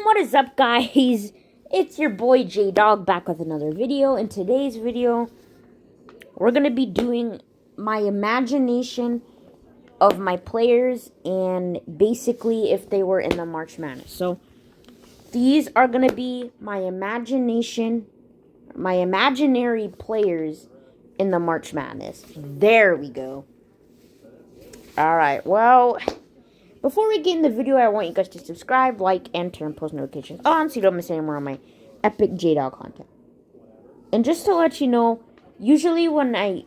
What is up, guys? It's your boy J Dog back with another video. In today's video, we're gonna be doing my imagination of my players and basically if they were in the March Madness. So these are gonna be my imaginary players in the March Madness. There we go. Alright, well, before we get in the video, I want you guys to subscribe, like, and turn post notifications on so you don't miss any more of my epic J-Dog content. And just to let you know, usually when I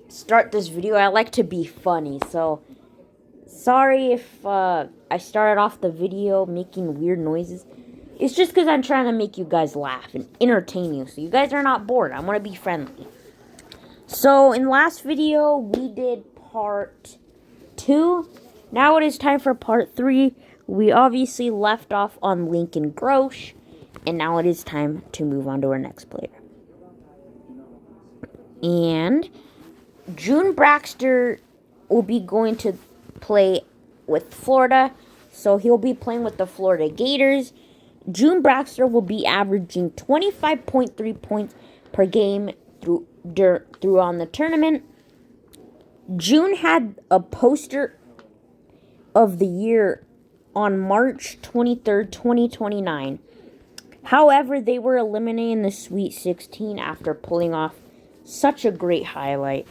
start this video, I like to be funny. So, sorry if I started off the video making weird noises. It's just because I'm trying to make you guys laugh and entertain you so you guys are not bored. I want to be friendly. So, in last video, we did part 2. Now it is time for part 3. We obviously left off on Lincoln Grosh, and now it is time to move on to our next player. And June Baxter will be going to play with Florida, so he'll be playing with the Florida Gators. June Baxter will be averaging 25.3 points per game through on the tournament. June had a poster of the year on March 23rd, 2029. However, they were eliminated in the Sweet 16 after pulling off such a great highlight.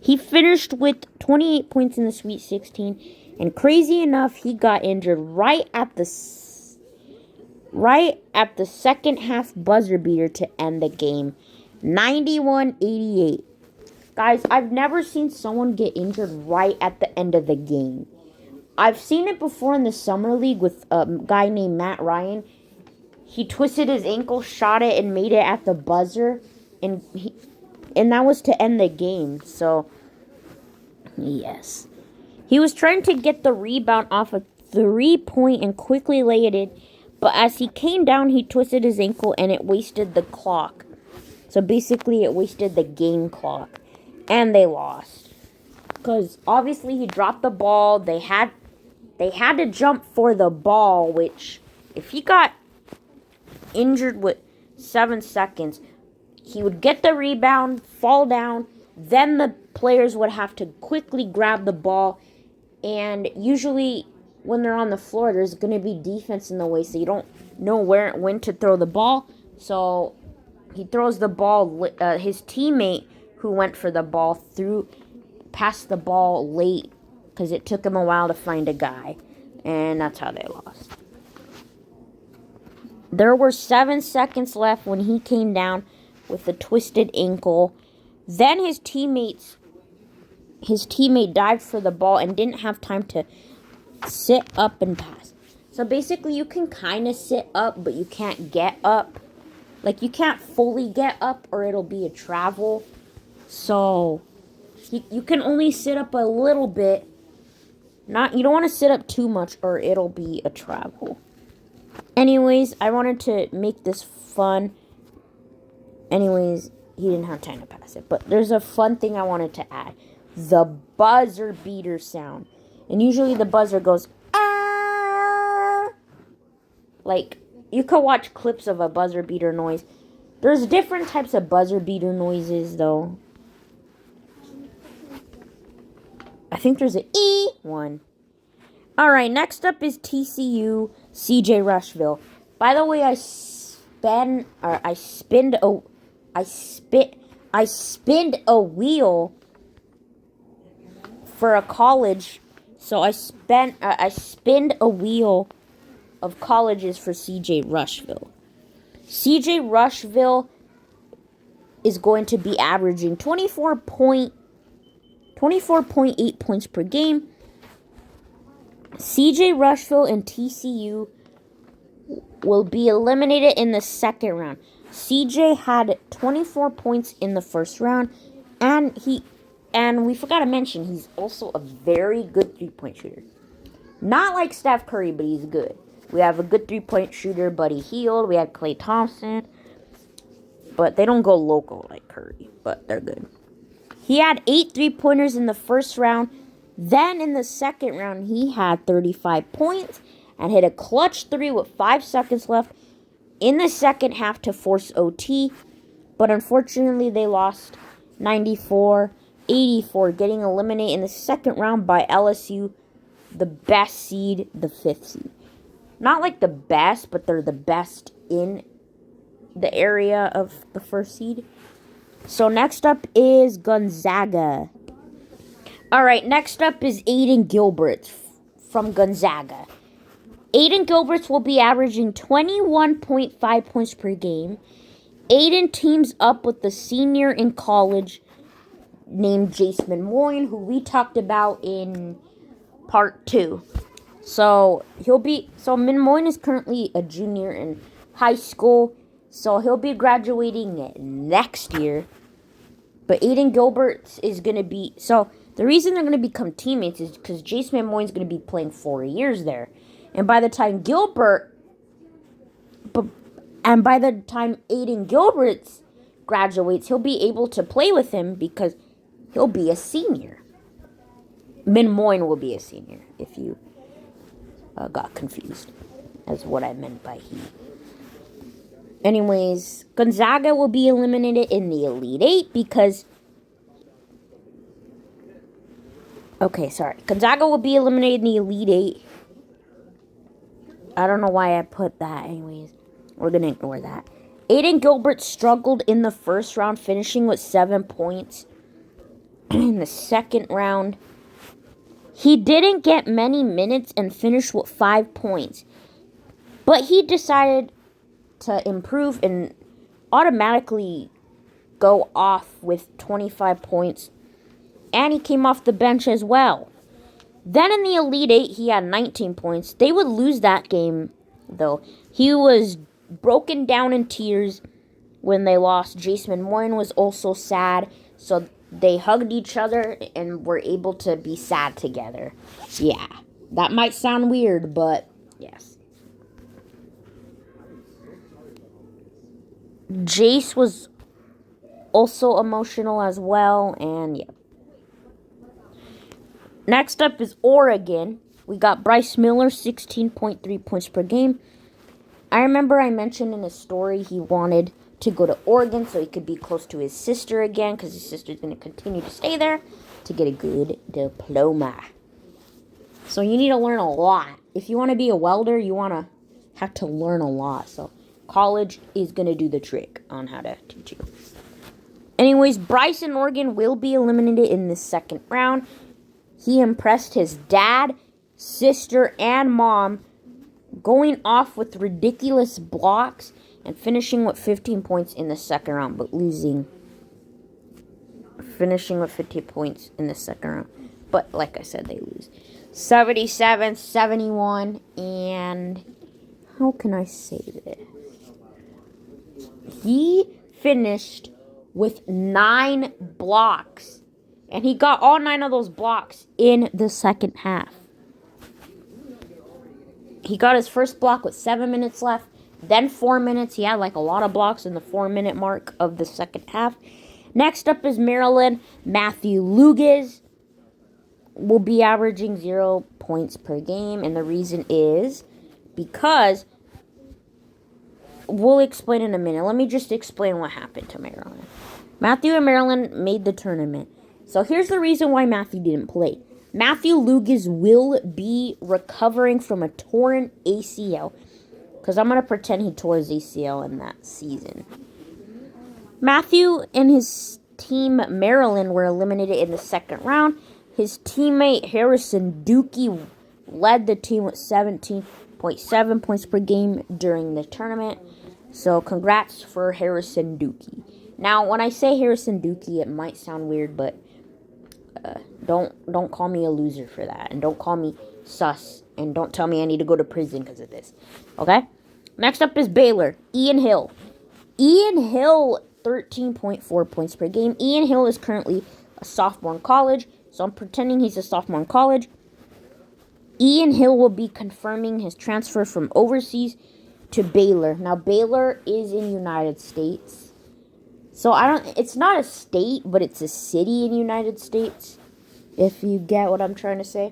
He finished with 28 points in the Sweet 16, and crazy enough, he got injured right at the second half buzzer beater to end the game. 91-88. Guys, I've never seen someone get injured right at the end of the game. I've seen it before in the Summer League with a guy named Matt Ryan. He twisted his ankle, shot it, and made it at the buzzer. And that was to end the game. So, yes. He was trying to get the rebound off a 3-point and quickly lay it in. But as he came down, he twisted his ankle and it wasted the clock. So basically, it wasted the game clock. And they lost. Because obviously he dropped the ball. They had to jump for the ball, which if he got injured with 7 seconds, he would get the rebound, fall down, then the players would have to quickly grab the ball. And usually when they're on the floor, there's going to be defense in the way, so you don't know when to throw the ball. So he throws the ball, his teammate who went for the ball passed the ball late because it took him a while to find a guy, and that's how they lost. There were 7 seconds left when he came down with a twisted ankle. Then his teammate dived for the ball and didn't have time to sit up and pass. So basically you can kind of sit up, but you can't get up. Like, you can't fully get up or it'll be a travel. So you can only sit up a little bit. You don't want to sit up too much or it'll be a travel. Anyways, I wanted to make this fun. Anyways, he didn't have time to pass it. But there's a fun thing I wanted to add. The buzzer beater sound. And usually the buzzer goes, ah! Like, you could watch clips of a buzzer beater noise. There's different types of buzzer beater noises, though. I think there's an E one. Alright, next up is TCU CJ Rushville. By the way, I spin a wheel for a college. So I spinned a wheel of colleges for CJ Rushville. CJ Rushville is going to be averaging 24.8 points per game. CJ Rushville and TCU will be eliminated in the second round. CJ had 24 points in the first round, and we forgot to mention, he's also a very good 3-point shooter. Not like Steph Curry, but he's good. We have a good 3-point shooter, Buddy Hield. We have Klay Thompson. But they don't go local like Curry, but they're good. He had 8 3-pointers in the first round. Then in the second round, he had 35 points and hit a clutch 3 with 5 seconds left in the second half to force OT. But unfortunately, they lost 94-84, getting eliminated in the second round by LSU, the best seed, the 5th seed. Not like the best, but they're the best in the area of the 1st seed. So next up is Gonzaga. Alright, next up is Aiden Gilbert from Gonzaga. Aiden Gilbert will be averaging 21.5 points per game. Aiden teams up with the senior in college named Jace Moyne, who we talked about in part 2. So Moyne is currently a junior in high school, so he'll be graduating next year. But Aiden Gilbert is going to be, so the reason they're going to become teammates is because Jace Moyne is going to be playing 4 years there. And by the time Aiden Gilbert graduates, he'll be able to play with him because he'll be a senior. Moyne will be a senior, if you got confused as what I meant by he. Anyways, Gonzaga will be eliminated in the Elite Eight because... Gonzaga will be eliminated in the Elite Eight. I don't know why I put that. Anyways, we're going to ignore that. Aiden Gilbert struggled in the first round, finishing with 7 points. In the second round, he didn't get many minutes and finished with 5 points. But he decided to improve and automatically go off with 25 points. And he came off the bench as well. Then in the Elite Eight, he had 19 points. They would lose that game, though. He was broken down in tears when they lost. Jace Moyne was also sad. So they hugged each other and were able to be sad together. Yeah, that might sound weird, but yes. Jace was also emotional as well, and yeah. Next up is Oregon. We got Bryce Miller, 16.3 points per game. I remember I mentioned in a story he wanted to go to Oregon so he could be close to his sister again, because his sister's going to continue to stay there to get a good diploma. So you need to learn a lot. If you want to be a welder, you have to learn a lot. So college is going to do the trick on how to teach you. Anyways, Bryce and Oregon will be eliminated in the second round. He impressed his dad, sister, and mom, going off with ridiculous blocks and finishing with 15 points in the second round, but finishing with 15 points in the second round. But like I said, they lose. 77-71, and how can I say this? He finished with 9 blocks. And he got all 9 of those blocks in the second half. He got his first block with 7 minutes left. Then 4 minutes. He had a lot of blocks in the 4-minute mark of the second half. Next up is Maryland. Matthew Lugiz will be averaging 0 points per game. And the reason is because... we'll explain in a minute. Let me just explain what happened to Maryland. Matthew and Maryland made the tournament. So here's the reason why Matthew didn't play. Matthew Lugiz will be recovering from a torn ACL. Because I'm going to pretend he tore his ACL in that season. Matthew and his team, Maryland, were eliminated in the second round. His teammate, Harrison Dukey, led the team with 17.7 points per game during the tournament. So congrats for Harrison Dukey. Now, when I say Harrison Dukey, it might sound weird, but... Don't call me a loser for that. And don't call me sus. And don't tell me I need to go to prison because of this. Okay? Next up is Baylor. Ian Hill. Ian Hill, 13.4 points per game. Ian Hill is currently a sophomore in college. So I'm pretending he's a sophomore in college. Ian Hill will be confirming his transfer from overseas to Baylor. Now, Baylor is in the United States. So it's not a state, but it's a city in the United States, if you get what I'm trying to say.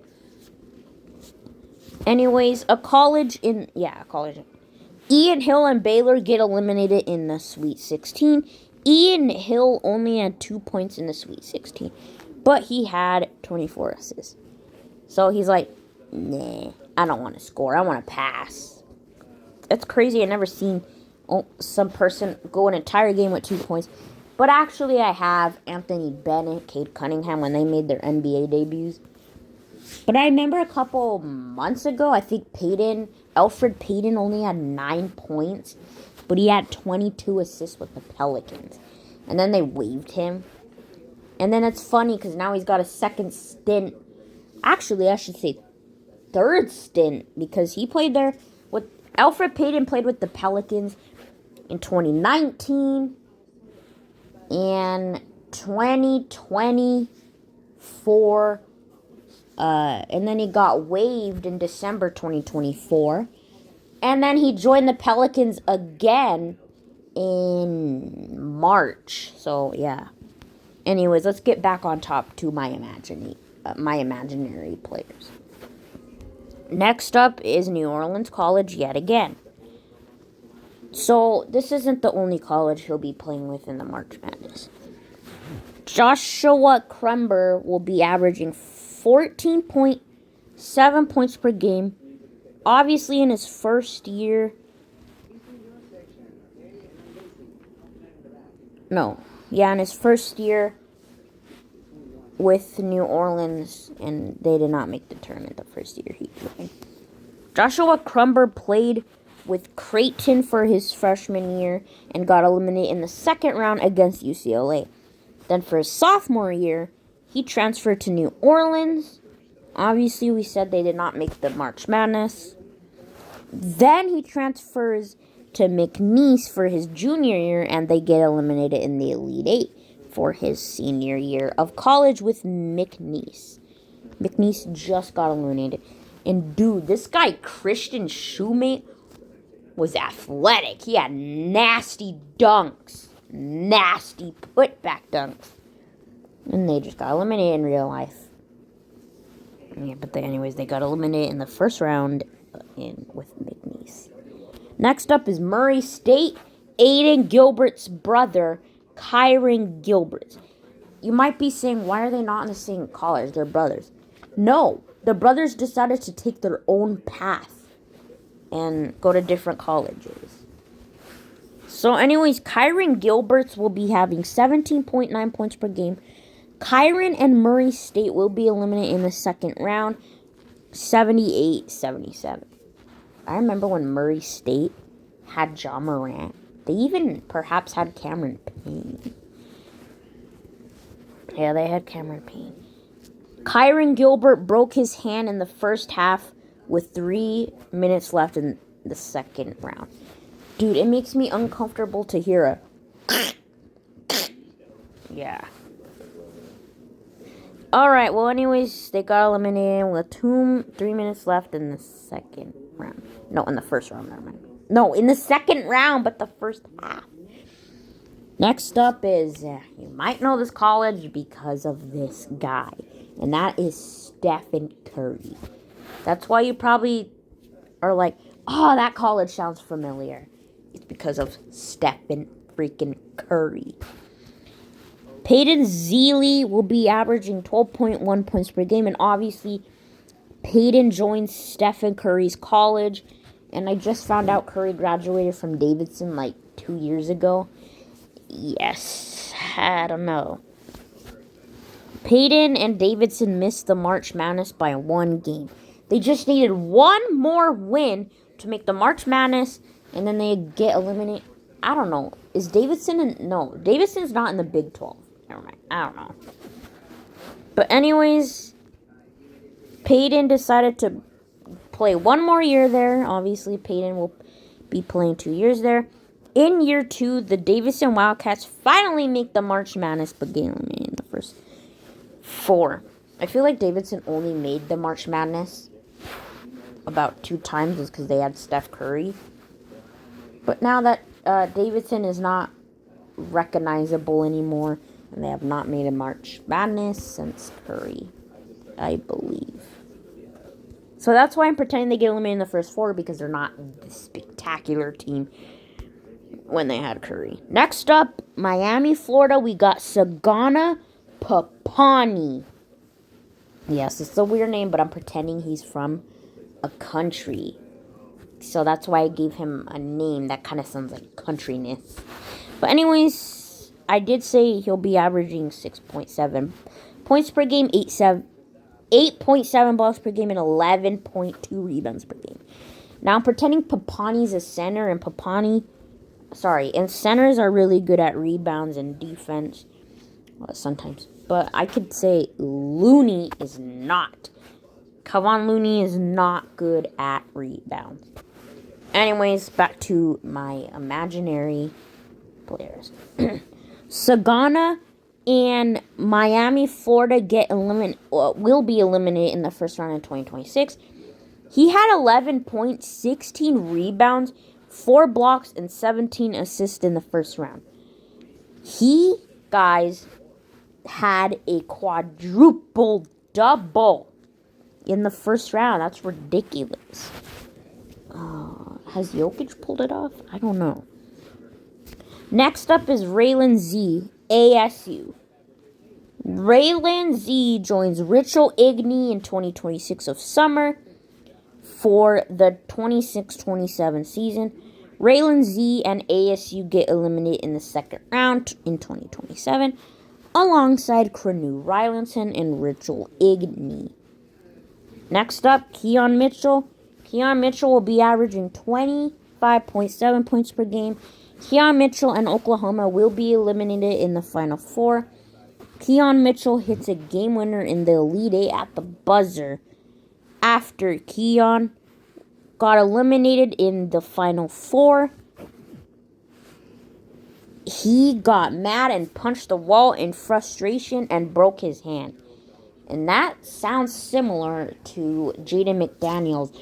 Anyways, a college. Ian Hill and Baylor get eliminated in the Sweet 16. Ian Hill only had 2 points in the Sweet 16, but he had 24 assists. So he's like, nah, I don't want to score. I want to pass. That's crazy. I never seen some person go an entire game with 2 points. But actually, I have Anthony Bennett, Cade Cunningham when they made their NBA debuts. But I remember a couple months ago, I think Elfrid Payton only had 9 points, but he had 22 assists with the Pelicans. And then they waived him. And then it's funny because now he's got a second stint. Actually, I should say third stint because he played there with Elfrid Payton played with the Pelicans in 2019 and 2024. And then he got waived in December 2024. And then he joined the Pelicans again in March. So, yeah. Anyways, let's get back on top to my imaginary players. Next up is New Orleans College yet again. So, this isn't the only college he'll be playing with in the March Madness. Joshua Crumber will be averaging 14.7 points per game. Obviously, in his first year. In his first year with New Orleans, and they did not make the tournament the first year he joined. Joshua Crumber played with Creighton for his freshman year and got eliminated in the second round against UCLA. Then for his sophomore year, he transferred to New Orleans. Obviously, we said they did not make the March Madness. Then he transfers to McNeese for his junior year, and they get eliminated in the Elite Eight for his senior year of college with McNeese. McNeese just got eliminated. And dude, this guy, Christian Shoemate, was athletic. He had nasty dunks. Nasty putback dunks. And they just got eliminated in real life. Yeah, but they got eliminated in the first round with McNeese. Next up is Murray State. Aiden Gilbert's brother, Kyron Gilbert. You might be saying, why are they not in the same college? They're brothers. No, the brothers decided to take their own path and go to different colleges. So anyways, Kyron Gilberts will be having 17.9 points per game. Kyron and Murray State will be eliminated in the second round, 78-77. I remember when Murray State had Ja Morant. They even perhaps had Cameron Payne. Yeah, they had Cameron Payne. Kyron Gilbert broke his hand in the first half with 3 minutes left in the second round. Dude, it makes me uncomfortable to hear a... Yeah. Alright, well, anyways, they got eliminated with 3 minutes left in the second round. No, in the first round, never mind. No, in the second round, but the first half. Next up is, you might know this college because of this guy. And that is Stephen Curry. That's why you probably are like, oh, that college sounds familiar. It's because of Stephen freaking Curry. Peyton Zealey will be averaging 12.1 points per game. And obviously, Peyton joined Stephen Curry's college. And I just found out Curry graduated from Davidson like 2 years ago. Yes, I don't know. Peyton and Davidson missed the March Madness by 1 game. They just needed one more win to make the March Madness, and then they get eliminated. I don't know. Is Davidson no, Davidson's not in the Big 12. Never mind. I don't know. But anyways, Peyton decided to play 1 more year there. Obviously, Peyton will be playing 2 years there. In year 2, the Davidson Wildcats finally make the March Madness, but get eliminated in the first 4. I feel like Davidson only made the March Madness about 2 times is because they had Steph Curry. But now that Davidson is not recognizable anymore, and they have not made a March Madness since Curry, I believe. So that's why I'm pretending they get eliminated in the first 4, because they're not the spectacular team when they had Curry. Next up, Miami, Florida, we got Sagana Papani. Yes, it's a weird name, but I'm pretending he's from a country. So that's why I gave him a name that kind of sounds like countryness. But anyways, I did say he'll be averaging 6.7 points per game, 8.7 blocks per game, and 11.2 rebounds per game. Now I'm pretending Papani's a center, and and centers are really good at rebounds and defense. Well, sometimes. But I could say Looney is not. Kevon Looney is not good at rebounds. Anyways, back to my imaginary players. Sagana and Miami, Florida will be eliminated in the first round in 2026. He had 11 points, 16 rebounds, 4 blocks, and 17 assists in the first round. He, guys, had a quadruple double in the first round. That's ridiculous. Has Jokic pulled it off? I don't know. Next up is Raylan Z, ASU. Raylan Z joins Richel Igny in 2026 of summer for the 26-27 season. Raylan Z and ASU get eliminated in the second round in 2027, alongside Cranu Rylanson and Richel Igny. Next up, Keon Mitchell. Keon Mitchell will be averaging 25.7 points per game. Keon Mitchell and Oklahoma will be eliminated in the Final Four. Keon Mitchell hits a game winner in the Elite Eight at the buzzer after Keon got eliminated in the Final Four. He got mad and punched the wall in frustration and broke his hand. And that sounds similar to Jaden McDaniels.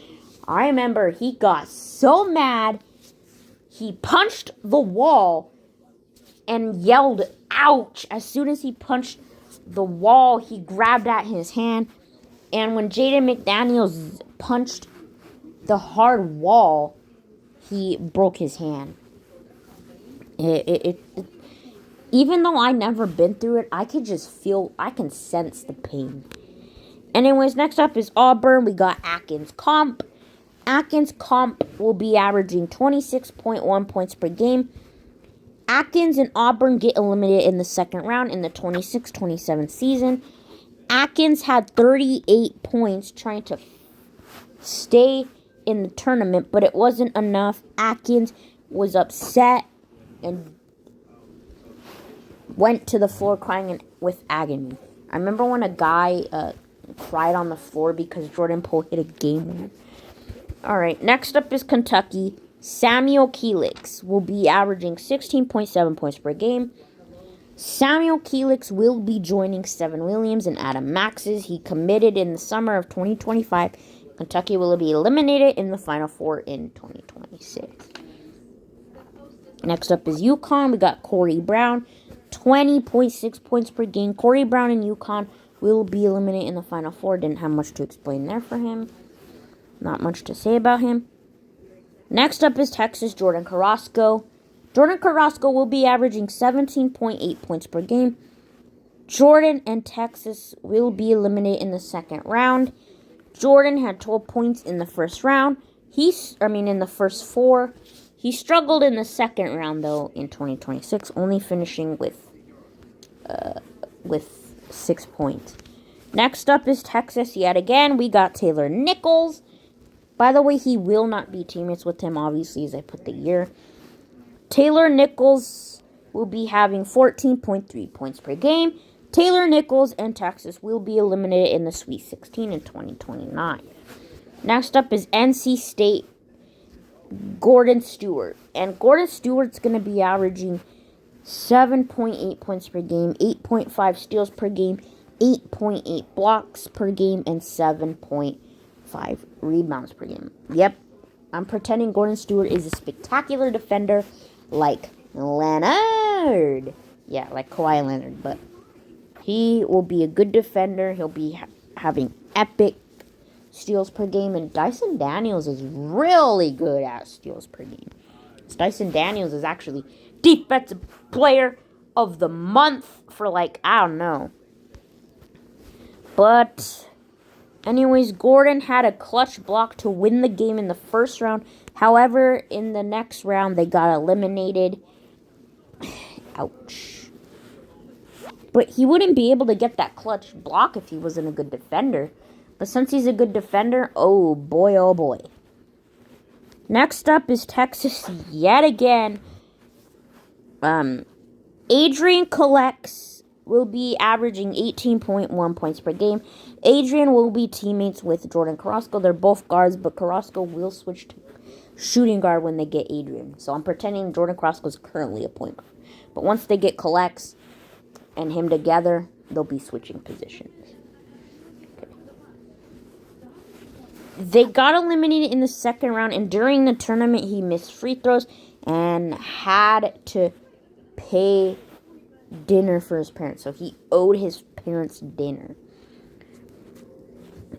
I remember he got so mad, he punched the wall and yelled, ouch! As soon as he punched the wall, he grabbed at his hand. And when Jaden McDaniels punched the hard wall, he broke his hand. Even though I never been through it, I can sense the pain. Anyways, next up is Auburn. We got Atkins Comp. Atkins Comp will be averaging 26.1 points per game. Atkins and Auburn get eliminated in the second round in the 26-27 season. Atkins had 38 points trying to stay in the tournament, but it wasn't enough. Atkins was upset and went to the floor crying with agony. I remember when a guy cried on the floor because Jordan Poole hit a game winner. Alright, next up is Kentucky. Samuel Keelix will be averaging 16.7 points per game. Samuel Keelix will be joining Steven Williams and Adam Maxis. He committed in the summer of 2025. Kentucky will be eliminated in the Final Four in 2026. Next up is UConn. We got Corey Brown, 20.6 points per game. Corey Brown and UConn will be eliminated in the Final Four. Didn't have much to explain there for him. Not much to say about him. Next up is Texas, Jordan Carrasco. Jordan Carrasco will be averaging 17.8 points per game. Jordan and Texas will be eliminated in the second round. Jordan had 12 points in the first round. In the first 4. He struggled in the second round, though, in 2026, only finishing with 6 points. Next up is Texas yet again. We got Taylor Nichols. By the way, he will not be teammates with him, obviously, as I put the year. Taylor Nichols will be having 14.3 points per game. Taylor Nichols and Texas will be eliminated in the Sweet 16 in 2029. Next up is NC State, Gordon Stewart. And Gordon Stewart's going to be averaging 7.8 points per game, 8.5 steals per game, 8.8 blocks per game, and 7.5 rebounds per game. Yep, I'm pretending Gordon Stewart is a spectacular defender like Leonard. Yeah, like Kawhi Leonard, but he will be a good defender. He'll be having epic steals per game, and Dyson Daniels is really good at steals per game. Dyson Daniels is actually defensive player of the month for like, I don't know. But anyways, Gordon had a clutch block to win the game in the first round. However, in the next round, they got eliminated. Ouch. But he wouldn't be able to get that clutch block if he wasn't a good defender. But since he's a good defender, oh boy, oh boy. Next up is Texas yet again. Adrian Collects will be averaging 18.1 points per game. Adrian will be teammates with Jordan Carrasco. They're both guards, but Carrasco will switch to shooting guard when they get Adrian. So I'm pretending Jordan Carrasco is currently a point guard. But once they get Collects and him together, they'll be switching positions. They got eliminated in the second round, and during the tournament, he missed free throws and had to pay dinner for his parents. So he owed his parents dinner.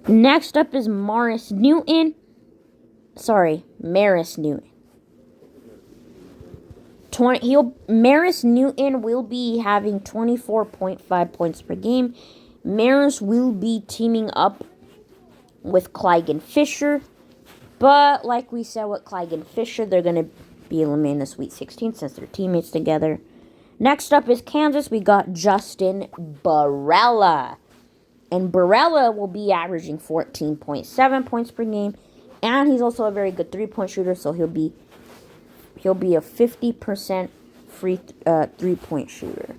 Next up is Maris Newton. Maris Newton will be having 24.5 points per game. Maris will be teaming up with Clygan Fisher. But like we said with Clygan Fisher, they're going to be eliminated in the Sweet 16 since they're teammates together. Next up is Kansas. We got Justin Barella. And Barella will be averaging 14.7 points per game. And he's also a very good three-point shooter, so he'll be a 50% free three-point shooter.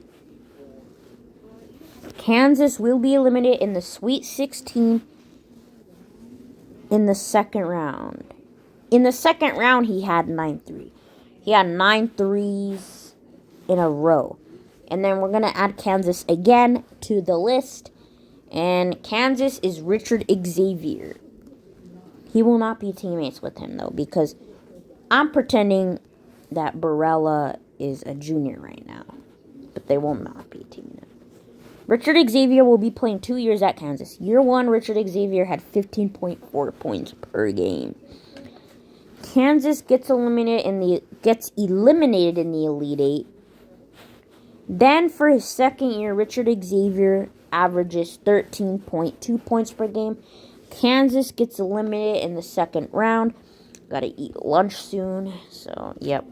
Kansas will be eliminated in the Sweet 16 in the second round. In the second round, he had 9 threes. He had 9 threes in a row. And then we're going to add Kansas again to the list. And Kansas is Richard Xavier. He will not be teammates with him, though, because I'm pretending that Barella is a junior right now. But they will not be teaming up. Richard Xavier will be playing 2 years at Kansas. Year 1, Richard Xavier had 15.4 points per game. Kansas gets eliminated in the Elite Eight. Then for his second year, Richard Xavier averages 13.2 points per game. Kansas gets eliminated in the second round. Gotta eat lunch soon. So, yep.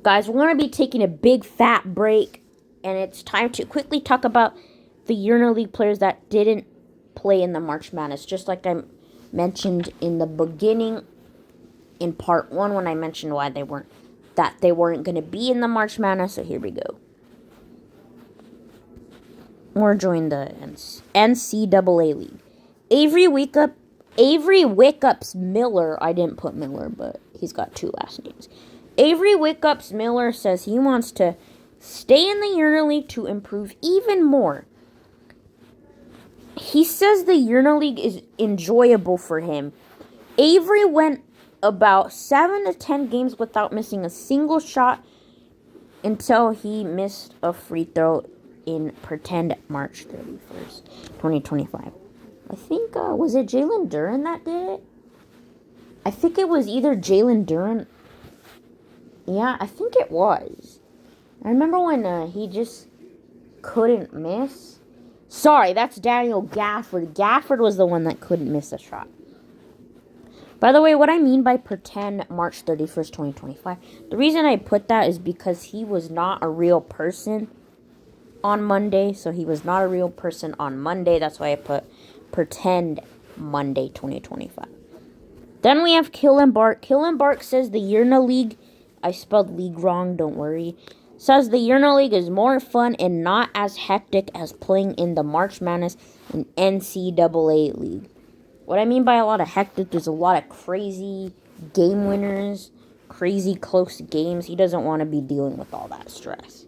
Guys, we're going to be taking a big fat break. And it's time to quickly talk about the EuroLeague players that didn't play in the March Madness. Just like I mentioned in the beginning in part 1 when I mentioned why they weren't going to be in the March Madness. So here we go. We're joining the NCAA League. Avery Wickups Miller. I didn't put Miller, but he's got 2 last names. Avery Wickups Miller says he wants to stay in the EuroLeague to improve even more. He says the EuroLeague is enjoyable for him. Avery went about 7 to 10 games without missing a single shot until he missed a free throw in pretend March 31st, 2025. I think, was it Jalen Duren that did it? I think it was either Jalen Duren. Yeah, I think it was. I remember when he just couldn't miss. Sorry, that's Daniel Gafford. Gafford was the one that couldn't miss a shot. By the way, what I mean by pretend March 31st, 2025, the reason I put that is because he was not a real person on Monday. So he was not a real person on Monday. That's why I put pretend Monday, 2025. Then we have Killen Bark. Killen Bark says the EuroLeague, I spelled league wrong, don't worry, says the EuroLeague is more fun and not as hectic as playing in the March Madness and NCAA League. What I mean by a lot of hectic, there's a lot of crazy game winners, crazy close games. He doesn't want to be dealing with all that stress.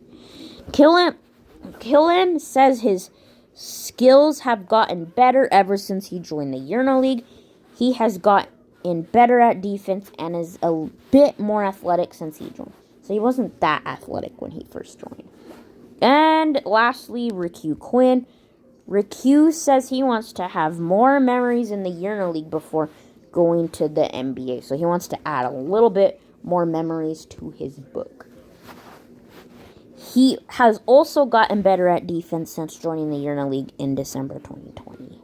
Killen says his skills have gotten better ever since he joined the EuroLeague. He has gotten better at defense and is a bit more athletic since he joined. So he wasn't that athletic when he first joined. And lastly, Ricky Quinn. Rick Hughes says he wants to have more memories in the Yearna League before going to the NBA. So he wants to add a little bit more memories to his book. He has also gotten better at defense since joining the Yearna League in December 2020.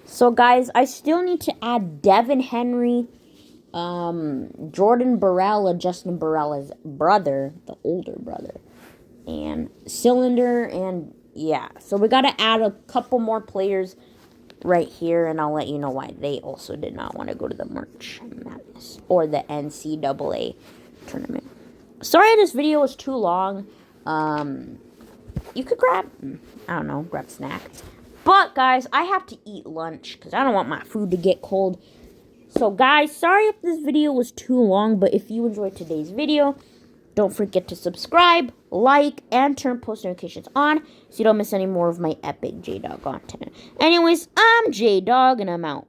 So, guys, I still need to add Devin Henry, Jordan Barella, Justin Barella's brother, the older brother, and Cylinder, and yeah. So we got to add a couple more players right here, and I'll let you know why they also did not want to go to the March Madness or the NCAA tournament. Sorry this video was too long. You could grab a snack. But, guys, I have to eat lunch because I don't want my food to get cold. So, guys, sorry if this video was too long, but if you enjoyed today's video, don't forget to subscribe, like, and turn post notifications on so you don't miss any more of my epic J-Dog content. Anyways, I'm J-Dog, and I'm out.